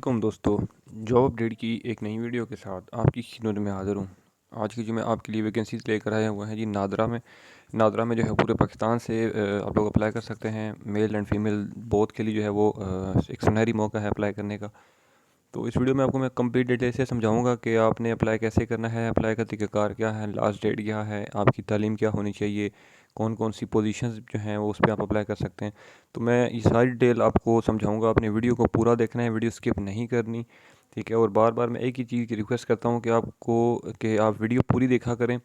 वालेकुम दोस्तों। Job update की एक नई वीडियो के साथ आपकी खिदमत में हाज़िर हूँ। आज की जो मैं आपके लिए वैकेंसीज़ लेकर आया हुआ है जी नादरा में जो है पूरे पाकिस्तान से आप लोग अप्लाई कर सकते हैं। मेल एंड फीमेल बोथ के लिए जो है वो एक सुनहरी मौका है अप्लाई करने का। तो इस वीडियो में आपको मैं कंप्लीट डिटेल से समझाऊंगा कि आपने अप्लाई कैसे करना है, अप्लाई का तरीक़ाकार क्या है, लास्ट डेट क्या है, आपकी तालीम क्या होनी चाहिए, कौन कौन सी पोजीशंस जो हैं वो उस पर आप अप्लाई कर सकते हैं। तो मैं ये सारी डिटेल आपको समझाऊंगा। आपने वीडियो को पूरा देखना है, वीडियो स्किप नहीं करनी, ठीक है। और बार बार मैं एक ही चीज़ की रिक्वेस्ट करता हूँ कि आप वीडियो पूरी देखा करें,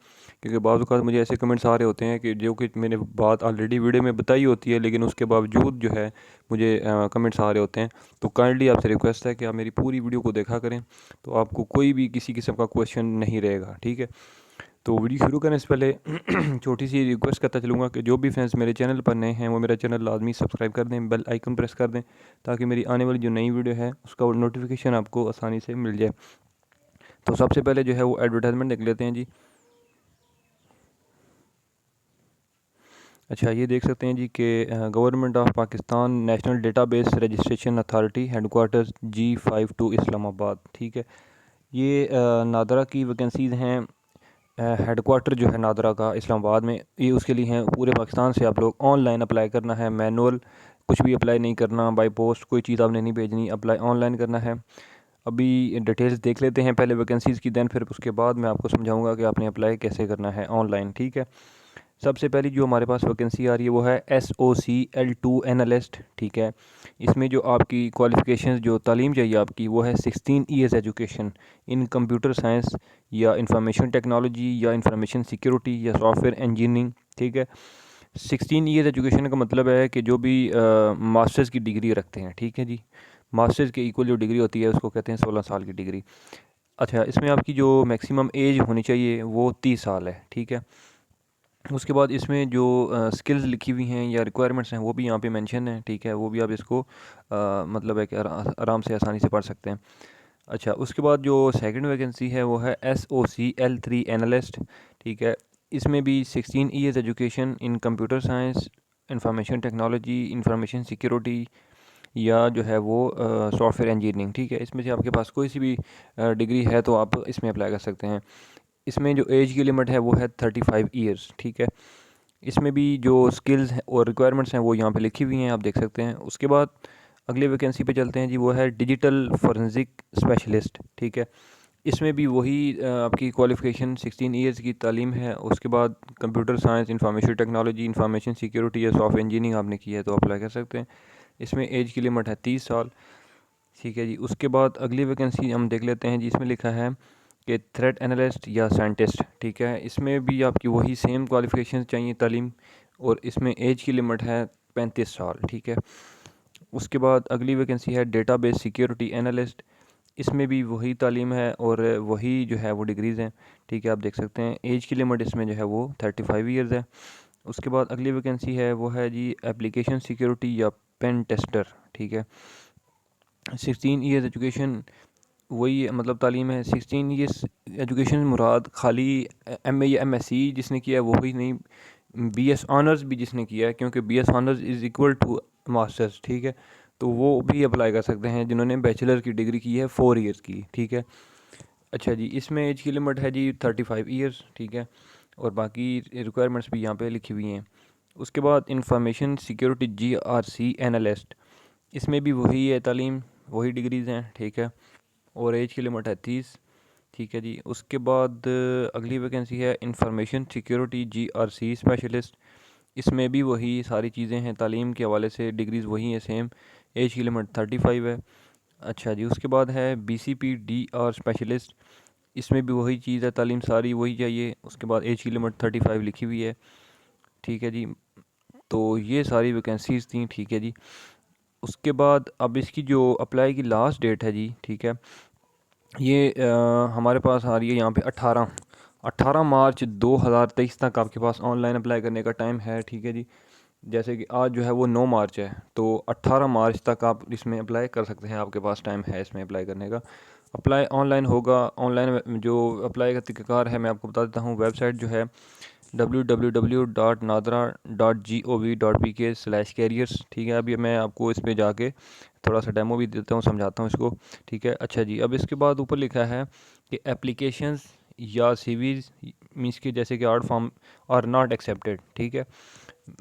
क्योंकि बाज़ औक़ात मुझे ऐसे कमेंट्स आ रहे होते हैं कि जो कि मैंने बात ऑलरेडी वीडियो में बताई होती है, लेकिन उसके बावजूद जो है मुझे कमेंट्स आ रहे होते हैं। तो काइंडली आपसे रिक्वेस्ट है कि आप मेरी पूरी वीडियो को देखा करें, तो आपको कोई भी किसी किस्म का क्वेश्चन नहीं रहेगा, ठीक है। तो वीडियो शुरू करने से पहले छोटी सी रिक्वेस्ट करता चलूँगा कि जो भी फ्रेंड्स मेरे चैनल पर नए हैं वो मेरा चैनल लाजमी सब्सक्राइब कर दें, बेल आइकन प्रेस कर दें, ताकि मेरी आने वाली जो नई वीडियो है उसका नोटिफिकेशन आपको आसानी से मिल जाए। तो सबसे पहले जो है वो एडवर्टाइजमेंट देख लेते हैं जी। अच्छा, ये देख सकते हैं जी कि government of Pakistan national database registration authority headquarters G52 Islamabad, ठीक है। ये नादरा की वैकेंसीज़ हैं। हेडकोार्टर जो है नादरा का इस्लामाबाद में, ये उसके लिए हैं। पूरे पाकिस्तान से आप लोग ऑनलाइन अप्लाई करना है, मैनुअल कुछ भी अप्लाई नहीं करना, बाय पोस्ट कोई चीज़ आपने नहीं भेजनी, अप्लाई ऑनलाइन करना है। अभी डिटेल्स देख लेते हैं पहले वैकेंसीज़ की, दैन फिर उसके बाद मैं आपको समझाऊंगा कि आपने अप्लाई कैसे करना है ऑनलाइन, ठीक है। सबसे पहली जो हमारे पास वैकेंसी आ रही है वो है SOC L2 एनालिस्ट, ठीक है। इसमें जो आपकी क्वालिफ़िकेशंस, जो तालीम चाहिए आपकी, वो है 16 years education in computer science या इंफॉर्मेशन टेक्नोलॉजी या इंफॉर्मेशन सिक्योरिटी या सॉफ्टवेयर इंजीनियरिंग, ठीक है। 16 ईयर्स एजुकेशन का मतलब है कि जो भी मास्टर्स की डिग्री रखते हैं, ठीक है जी। मास्टर्स के इक्वल जो डिग्री होती है उसको कहते हैं 16 साल की डिग्री। अच्छा, इसमें आपकी जो मैक्सिमम एज होनी चाहिए वो 30 साल है, ठीक है। उसके बाद इसमें जो स्किल्स लिखी हुई हैं या रिक्वायरमेंट्स हैं वो भी यहाँ पे मेंशन है, ठीक है। वो भी आप इसको मतलब है कि आराम से आसानी से पढ़ सकते हैं। अच्छा, उसके बाद जो सेकंड वैकेंसी है वो है SOC L3 एनालिस्ट, ठीक है। इसमें भी 16 years education in computer science, information technology, information security या जो है वो सॉफ्टवेयर इंजीनियरिंग, ठीक है। इसमें से आपके पास कोई सी भी डिग्री है तो आप इसमें अप्लाई कर सकते हैं। इसमें जो एज की लिमिट है वो है 35 ईयर्स, ठीक है। इसमें भी जो स्किल्स हैं और रिक्वायरमेंट्स हैं वो यहाँ पे लिखी हुई हैं, आप देख सकते हैं। उसके बाद अगली वैकेंसी पे चलते हैं जी, वो है डिजिटल फोरेंसिक स्पेशलिस्ट, ठीक है। इसमें भी वही आपकी क्वालिफ़िकेशन 16 ईयर्स की तालीम है। उसके बाद computer science, information technology, information security या सॉफ्टवेयर इंजीनियरिंग आपने की है तो अप्लाई कर सकते हैं। इसमें एज की लिमिट है 30 साल, ठीक है जी। उसके बाद अगली वैकेंसी हम देख लेते हैं जी। इसमें लिखा है कि थ्रेट एनालिस्ट या साइंटिस्ट, ठीक है। इसमें भी आपकी वही सेम क्वालिफ़िकेशन चाहिए तालीम, और इसमें एज की लिमिट है 35 साल, ठीक है। उसके बाद अगली वैकेंसी है डेटाबेस सिक्योरिटी एनालिस्ट। इसमें भी वही तालीम है और वही जो है वो डिग्रीज़ हैं, ठीक है। आप देख सकते हैं एज की लिमिट इसमें जो है वो 35 ईयर्स है। उसके बाद अगली वैकेंसी है वो है जी एप्लीकेशन सिक्योरिटी या पेन टेस्टर, ठीक है। 16 ईयर्स एजुकेशन, वही मतलब तालीम है। 16 ईयर्स एजुकेशन मुराद खाली MA या MSc जिसने किया है वही नहीं, BS ऑनर्स भी जिसने किया है, क्योंकि BS honours is equal to masters, ठीक है। तो वो भी अप्लाई कर सकते हैं जिन्होंने बैचलर की डिग्री की है 4 ईयर्स की, ठीक है। अच्छा जी, इसमें एज की लिमिट है जी 35 ईयर्स, ठीक है। और बाकी रिक्वायरमेंट्स भी यहाँ पे लिखी हुई हैं। उसके बाद इंफॉर्मेशन सिक्योरिटी GRC एनालिस्ट, इसमें भी वही है तालीम, वही डिग्रीज़ हैं, ठीक है। और एज की लिमिट है 30, ठीक है जी। उसके बाद अगली वैकेंसी है इंफॉर्मेशन सिक्योरिटी GRC स्पेशलिस्ट। इसमें भी वही सारी चीज़ें हैं, तालीम के हवाले से डिग्रीज़ वही हैं सेम, एज की लिमिट 35 है। अच्छा जी, उसके बाद है BCP DR स्पेशलिस्ट। इसमें भी वही चीज़ है, तालीम सारी वही चाहिए। उसके बाद एज की लिमिट 35 लिखी हुई है, ठीक है जी। तो ये सारी वैकेंसीज़ थी, ठीक है जी। उसके बाद अब इसकी जो अप्लाई की लास्ट डेट है जी, ठीक है, ये हमारे पास आ रही है यहाँ पे 18 मार्च 2023 तक आपके पास ऑनलाइन अप्लाई करने का टाइम है, ठीक है जी। जैसे कि आज जो है वो 9 मार्च है, तो 18 मार्च तक आप इसमें अप्लाई कर सकते हैं, आपके पास टाइम है इसमें अप्लाई करने का। अप्लाई ऑनलाइन होगा। ऑनलाइन जो अप्लाई का तरीक़ाकार है मैं आपको बता देता हूँ। वेबसाइट जो है www.nadra.gov.pk/careers, ठीक है। अभी मैं आपको इस पर जाके थोड़ा सा डेमो भी देता हूँ, समझाता हूँ इसको, ठीक है। अच्छा जी, अब इसके बाद ऊपर लिखा है कि एप्लीकेशंस या सीवीज मीन्स के जैसे कि art form are not accepted, ठीक है।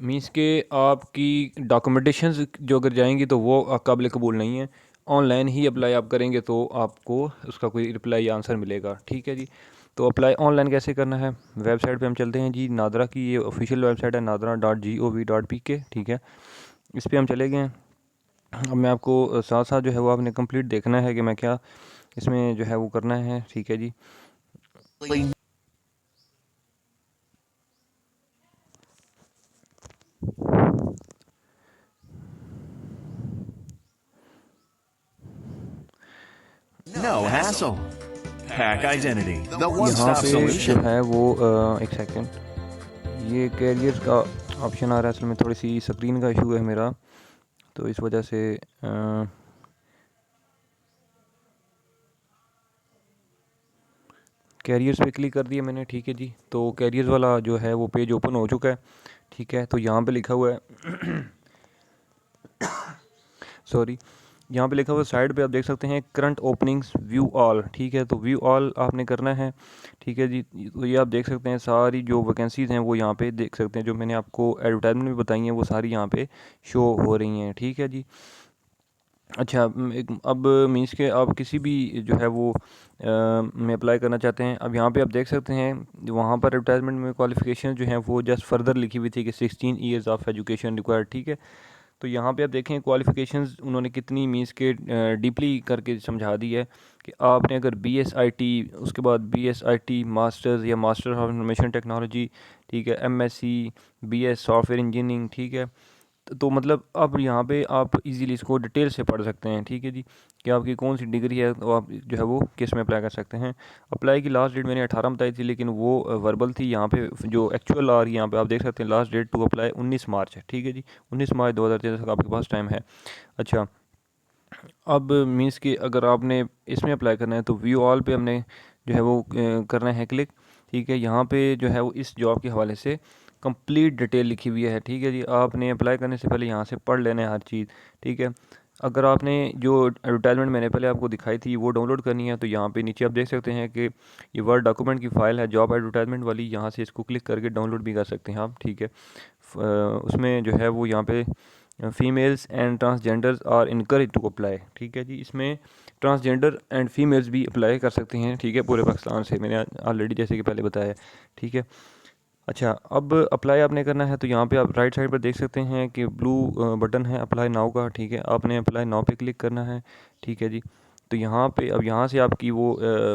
मीन्स के आपकी डॉक्यूमेंटेशंस जो अगर जाएंगी तो वो काबिल कबूल नहीं है। ऑनलाइन ही अप्लाई आप करेंगे तो आपको उसका कोई रिप्लाई या आंसर मिलेगा, ठीक है जी। तो अप्लाई ऑनलाइन कैसे करना है, वेबसाइट पे हम चलते हैं जी। नादरा की ये ऑफिशियल वेबसाइट है nadra.gov.pk, ठीक है। इस पर हम चले गए हैं। अब मैं आपको साथ साथ जो है वो आपने कंप्लीट देखना है कि मैं क्या इसमें जो है वो करना है, ठीक है जी। No hassle. Pack Identity, the यहाँ one-stop पे जो solution. है वो एक सेकेंड, ये कैरियर का ऑप्शन आ रहा है। असल में थोड़ी सी स्क्रीन का इशू है मेरा, तो इस वजह से कैरियर्स पे क्लिक कर दिया मैंने, ठीक है जी। तो कैरियर्स वाला जो है वो पेज ओपन हो चुका है, ठीक है। तो यहाँ पे लिखा हुआ है सॉरी, यहाँ पे लिखा हुआ साइड पे आप देख सकते हैं करंट ओपनिंग्स व्यू ऑल, ठीक है। तो व्यू ऑल आपने करना है, ठीक है जी। तो ये आप देख सकते हैं सारी जो वैकेंसीज़ हैं वो यहाँ पे देख सकते हैं, जो मैंने आपको एडवर्टाइजमेंट में बताई हैं वो सारी यहाँ पे शो हो रही हैं, ठीक है जी। अच्छा, अब मीन्स के आप किसी भी जो है वो में अप्लाई करना चाहते हैं। अब यहाँ पे आप देख सकते हैं वहाँ पर एडवर्टाइजमेंट में क्वालिफ़िकेशन जो हैं वो जस्ट फर्दर लिखी हुई थी कि 16 ईयर्स ऑफ एजुकेशन रिक्वायर्ड, ठीक है। तो यहाँ पे आप देखें क्वालिफ़िकेशंस उन्होंने कितनी मीन्स के डीपली करके समझा दी है कि आपने अगर BSIT, उसके बाद BSIT मास्टर्स या मास्टर ऑफ इंफॉर्मेशन टेक्नोलॉजी, ठीक है, MSc, BS सॉफ्टवेयर इंजीनियरिंग, ठीक है। तो मतलब अब यहाँ पे आप इजीली इसको डिटेल से पढ़ सकते हैं, ठीक है जी, कि आपकी कौन सी डिग्री है तो आप जो है वो किस में अप्लाई कर सकते हैं। अप्लाई की लास्ट डेट मैंने 18 बताई थी, लेकिन वो वर्बल थी। यहाँ पे जो एक्चुअल आ रही है यहाँ पे आप देख सकते हैं लास्ट डेट टू अप्लाई 19 मार्च है, ठीक है जी। 19 मार्च 2023 तक आपके पास टाइम है। अच्छा, अब मीन्स कि अगर आपने इसमें अप्लाई करना है तो व्यू ऑल पे हमने जो है वो करना है क्लिक, ठीक है। यहाँ पे जो है वो इस जॉब के हवाले से कंप्लीट डिटेल लिखी हुई है, ठीक है जी। आपने अप्लाई करने से पहले यहाँ से पढ़ लेना है हर चीज़, ठीक है। अगर आपने जो एडवर्टाइजमेंट मैंने पहले आपको दिखाई थी वो डाउनलोड करनी है तो यहाँ पे नीचे आप देख सकते हैं कि ये वर्ड डॉक्यूमेंट की फ़ाइल है जॉब एडवर्टाइजमेंट वाली, यहाँ से इसको क्लिक करके डाउनलोड भी कर सकते हैं आप, ठीक है। उसमें जो है वो यहाँ पे females and transgenders are encourage to apply, ठीक है जी। इसमें ट्रांसजेंडर एंड फीमेल्स भी अप्लाई कर सकते हैं, ठीक है, पूरे पाकिस्तान से, मैंने ऑलरेडी जैसे कि पहले बताया, ठीक है। अच्छा, अब अप्लाई आपने करना है तो यहाँ पे आप राइट साइड पर देख सकते हैं कि ब्लू बटन है अप्लाई नाउ का, ठीक है। आपने अप्लाई नाउ पे क्लिक करना है, ठीक है जी। तो यहाँ पे अब यहाँ से आपकी वो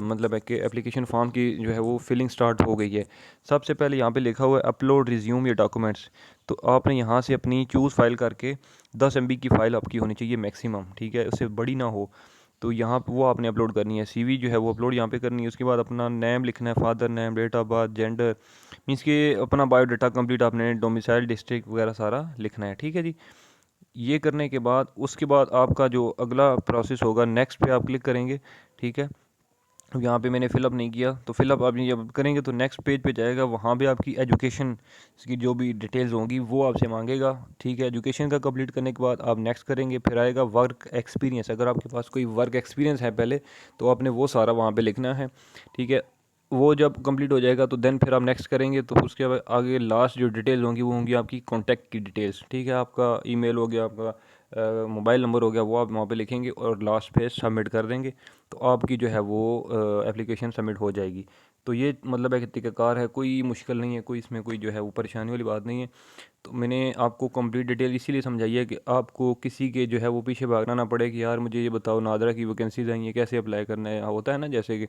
मतलब है कि एप्लीकेशन फॉर्म की जो है वो फिलिंग स्टार्ट हो गई है। सबसे पहले यहाँ पे लिखा हुआ है अपलोड रिज्यूम या डॉक्यूमेंट्स, तो आपने यहाँ से अपनी चूज़ फाइल करके 10 MB की फ़ाइल आपकी होनी चाहिए मैक्सिमम, ठीक है, उससे बड़ी ना हो। तो यहाँ पे वो आपने अपलोड करनी है। CV जो है वो अपलोड यहाँ पे करनी है। उसके बाद अपना नेम लिखना है, father name, date of birth, gender, means के अपना बायोडाटा कंप्लीट आपने डोमिसाइल डिस्ट्रिक्ट वगैरह सारा लिखना है, ठीक है जी। ये करने के बाद उसके बाद आपका जो अगला प्रोसेस होगा नेक्स्ट पे आप क्लिक करेंगे, ठीक है। अब यहाँ पे मैंने फ़िलअप नहीं किया तो फ़िलअप आप जब करेंगे तो नेक्स्ट पेज पे जाएगा, वहाँ पे आपकी एजुकेशन की जो भी डिटेल्स होंगी वो आपसे मांगेगा, ठीक है। एजुकेशन का कंप्लीट करने के बाद आप नेक्स्ट करेंगे, फिर आएगा वर्क एक्सपीरियंस। अगर आपके पास कोई वर्क एक्सपीरियंस है पहले तो आपने वो सारा वहाँ पे लिखना है, ठीक है। वो जब कंप्लीट हो जाएगा तो देन फिर आप नेक्स्ट करेंगे तो उसके बाद आगे लास्ट जो डिटेल्स होंगी वो होंगी आपकी कॉन्टैक्ट की डिटेल्स, ठीक है। आपका ईमेल हो गया, आपका मोबाइल नंबर हो गया, वो आप वहाँ पे लिखेंगे और लास्ट पे सबमिट कर देंगे तो आपकी जो है वो एप्लीकेशन सबमिट हो जाएगी। तो ये मतलब है कि तरीक़ाकार है, कोई मुश्किल नहीं है, कोई इसमें कोई जो है वो परेशानी वाली बात नहीं है। तो मैंने आपको कंप्लीट डिटेल इसीलिए समझाई है कि आपको किसी के जो है वो पीछे भागना ना पड़े कि यार मुझे ये बताओ नादरा की वैकेंसीज़ आई हैं कैसे अप्लाई करना है, होता है ना जैसे कि।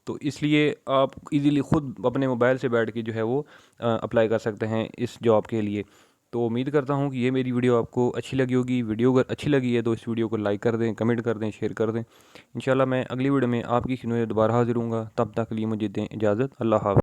तो इसलिए आप इजीली ख़ुद अपने मोबाइल से बैठ के जो है वो अप्लाई कर सकते हैं इस जॉब के लिए। तो उम्मीद करता हूँ कि ये मेरी वीडियो आपको अच्छी लगी होगी। वीडियो अगर अच्छी लगी है तो इस वीडियो को लाइक कर दें, कमेंट कर दें, शेयर कर दें। इंशाल्लाह मैं अगली वीडियो में आपकी खिदमत में दोबारा हाज़िर हूँगा। तब तक के लिए मुझे दें इजाज़त। अल्लाह हाफ़िज़।